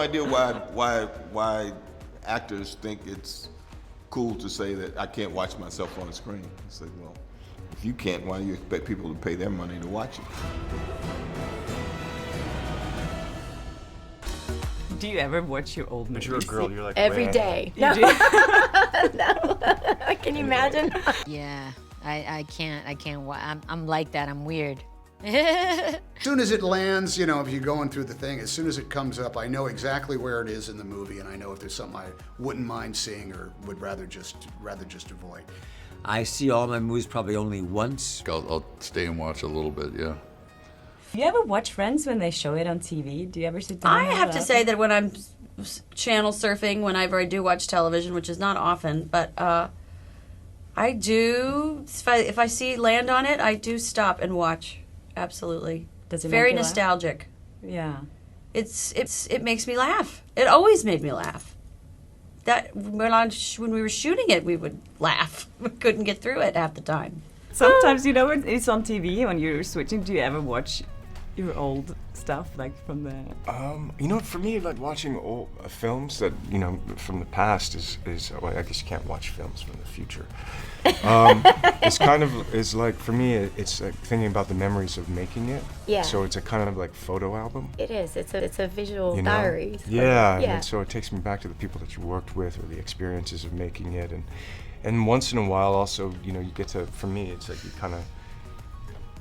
idea why actors think it's cool to say that I can't watch myself on the screen. It's like, well, if you can't, why do you expect people to pay their money to watch it? Do you ever watch your old movies? But you're a girl, you're like, every "Wah." day. You No. do? No. Can you imagine? Yeah, I can't. I'm like that. I'm weird. As soon as it lands, you know, if you're going through the thing, as soon as it comes up, I know exactly where it is in the movie, and I know if there's something I wouldn't mind seeing or would rather just avoid. I see all my movies probably only once. I'll stay and watch a little bit, yeah. Do you ever watch Friends when they show it on TV? Do you ever sit down? I have to say that when I'm channel surfing, whenever I do watch television, which is not often, but I do. If I see land on it, I do stop and watch. Absolutely. Does it very make you nostalgic? Yeah. It makes me laugh. It always made me laugh. That when we were shooting it, we would laugh. We couldn't get through it half the time. Sometimes, you know, when it's on TV, when you're switching, do you ever watch your old stuff, like from the... You know, for me, like watching old films that, you know, from the past is well, I guess you can't watch films from the future. It's like, for me, it's like thinking about the memories of making it. Yeah. So it's a kind of like photo album. It is. It's a visual You know? diary. Yeah, Yeah. and so it takes me back to the people that you worked with or the experiences of making it. And once in a while also, you know, you get to, for me, it's like you kind of,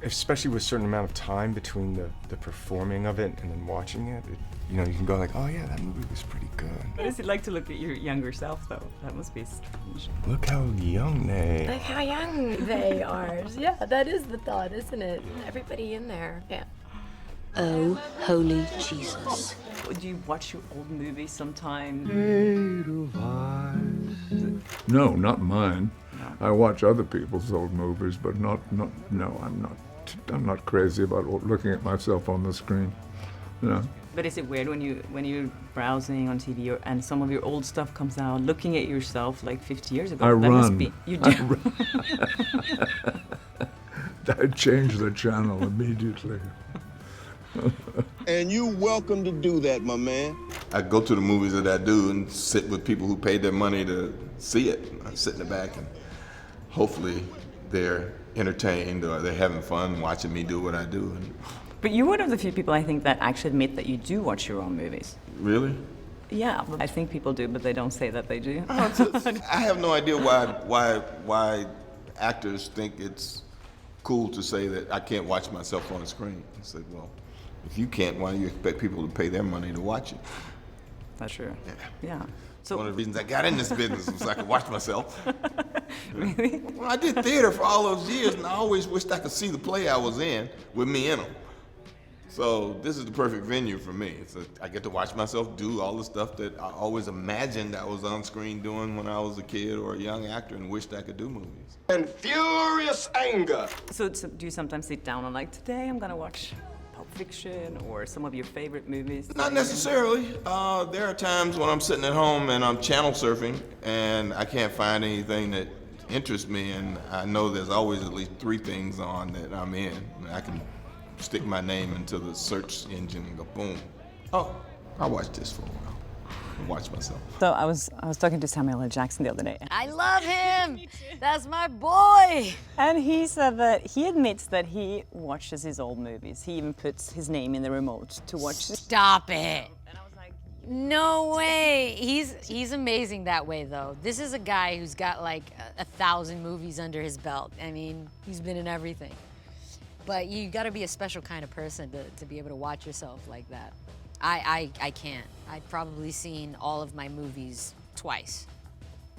especially with a certain amount of time between the performing of it and then watching it, you know, you can go like, oh yeah, that movie was pretty good. What is it like to look at your younger self, though? That must be strange. Look how young they Like how young they are. Yeah, that is the thought, isn't it? Everybody in there. Yeah. Oh, holy Jesus. Do you watch your old movies sometime? No, not mine. I watch other people's old movies, but no, I'm not crazy about looking at myself on the screen. You know. But is it weird when you're browsing on TV and some of your old stuff comes out, looking at yourself like 50 years ago? I that run. Must be, you do. I change the channel immediately. And you welcome to do that, my man. I go to the movies that I do and sit with people who paid their money to see it. I sit in the back and hopefully they're entertained or they're having fun watching me do what I do. But you're one of the few people I think that actually admit that you do watch your own movies. Really? Yeah, I think people do, but they don't say that they do. I have no idea why actors think it's cool to say that I can't watch myself on the screen. It's like, well, if you can't, why do you expect people to pay their money to watch it? That's true. Yeah. So one of the reasons I got in this business was so I could watch myself. Really? Well, I did theater for all those years, and I always wished I could see the play I was in with me in them. So this is the perfect venue for me. I get to watch myself do all the stuff that I always imagined I was on screen doing when I was a kid or a young actor and wished I could do movies. And furious anger. So do you sometimes sit down and like, today I'm gonna watch Pulp Fiction or some of your favorite movies? Not necessarily. There are times when I'm sitting at home and I'm channel surfing and I can't find anything that interests me, and I know there's always at least 3 things on that I'm in. I can stick my name into the search engine and go boom. Oh, I'll watch this for a while. And watch myself. So I was talking to Samuel L. Jackson the other day. I love him. That's my boy. And he said that he admits that he watches his old movies. He even puts his name in the remote to watch. Stop it. And I was like, no way. He's amazing that way, though. This is a guy who's got like 1,000 movies under his belt. I mean, he's been in everything. But you got to be a special kind of person to be able to watch yourself like that. I can't. I've probably seen all of my movies twice.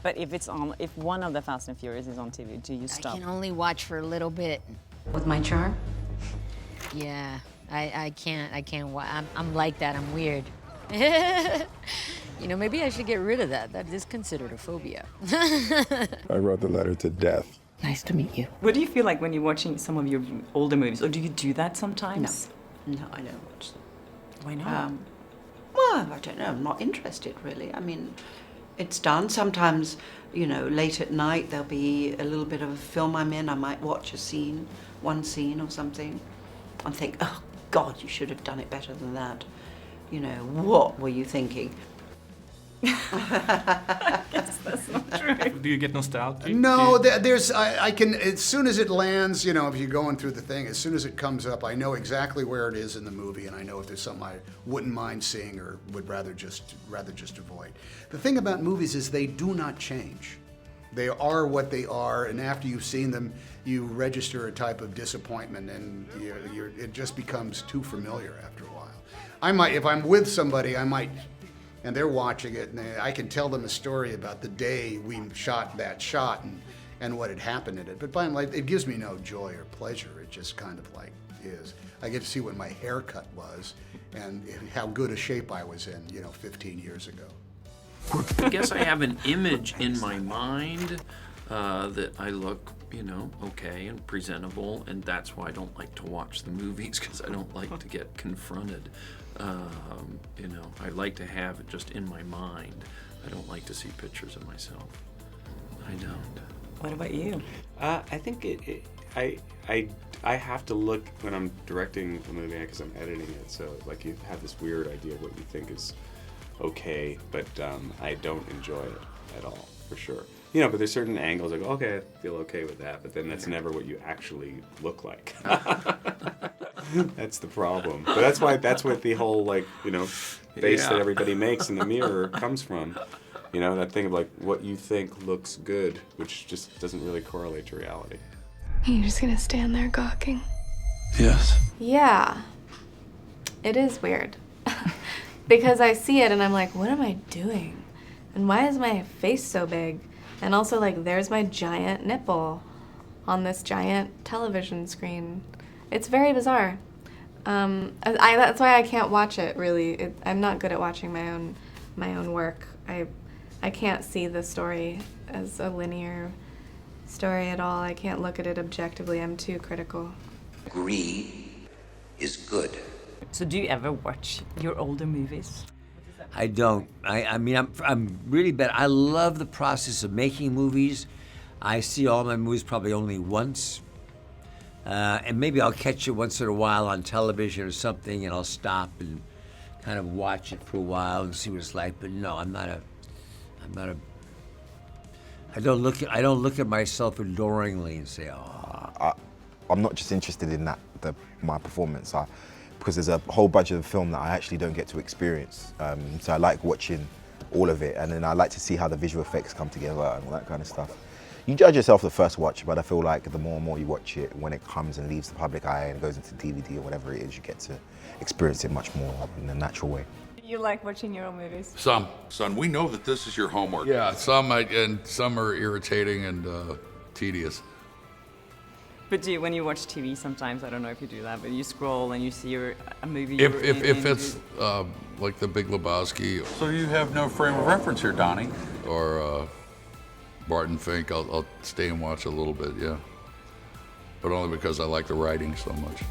But if one of the Fast and Furious is on TV, do you stop? I can only watch for a little bit. With my charm? Yeah, I can't. I'm like that. I'm weird. You know, maybe I should get rid of that. That is considered a phobia. I wrote the letter to death. Nice to meet you. What do you feel like when you're watching some of your older movies? Or do you do that sometimes? No, I don't watch them. Why not? Well, I don't know. I'm not interested, really. I mean, it's done. Sometimes, you know, late at night, there'll be a little bit of a film I'm in. I might watch one scene or something, and think, oh, God, you should have done it better than that. you know, what were you thinking? I guess that's not true. Do you get nostalgia? No, I can, as soon as it lands, you know, if you're going through the thing, as soon as it comes up, I know exactly where it is in the movie, and I know if there's something I wouldn't mind seeing or would rather just avoid. The thing about movies is they do not change. They are what they are, and after you've seen them, you register a type of disappointment, and it just becomes too familiar after a while. I might, if I'm with somebody, and they're watching it, and I can tell them a story about the day we shot that shot and what had happened in it. But by and large, it gives me no joy or pleasure. It just kind of like is. I get to see what my haircut was and how good a shape I was in, 15 years ago. I guess I have an image in my mind that I look, okay and presentable, and that's why I don't like to watch the movies, because I don't like to get confronted. I like to have it just in my mind. I don't like to see pictures of myself. I don't. What about you? I think I have to look when I'm directing a movie because I'm editing it. So like you have this weird idea of what you think is okay, but I don't enjoy it at all, for sure. But there's certain angles like, okay, I feel okay with that, but then that's never what you actually look like. That's the problem. But that's what the whole face that everybody makes in the mirror comes from. That thing of like what you think looks good, which just doesn't really correlate to reality. You're just gonna stand there gawking? Yes. Yeah. It is weird. Because I see it and I'm like, what am I doing? And why is my face so big? And also, there's my giant nipple on this giant television screen. It's very bizarre. That's why I can't watch it, really. I'm not good at watching my own work. I can't see the story as a linear story at all. I can't look at it objectively. I'm too critical. Greed is good. So do you ever watch your older movies? I don't. I mean, I'm really bad. I love the process of making movies. I see all my movies probably only once. And maybe I'll catch it once in a while on television or something, and I'll stop and kind of watch it for a while and see what it's like. But no, I don't look at myself adoringly and say, oh. I'm not just interested in my performance. Because there's a whole bunch of the film that I actually don't get to experience. So I like watching all of it, and then I like to see how the visual effects come together and all that kind of stuff. You judge yourself the first watch, but I feel like the more and more you watch it, when it comes and leaves the public eye and goes into DVD or whatever it is, you get to experience it much more in a natural way. You like watching your own movies? Some. Son, we know that this is your homework. Yeah, some are irritating and tedious. But when you watch TV sometimes, I don't know if you do that, but you scroll and you see a movie. If it's like The Big Lebowski. So you have no frame of reference here, Donnie. Or Barton Fink, I'll stay and watch a little bit, yeah. But only because I like the writing so much.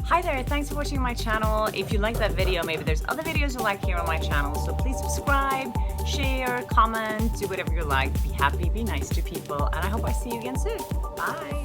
Hi there, thanks for watching my channel. If you like that video, maybe there's other videos you like here on my channel, so please subscribe, share, comment, do whatever you like. Be happy, be nice to people, and I hope I see you again soon. Bye.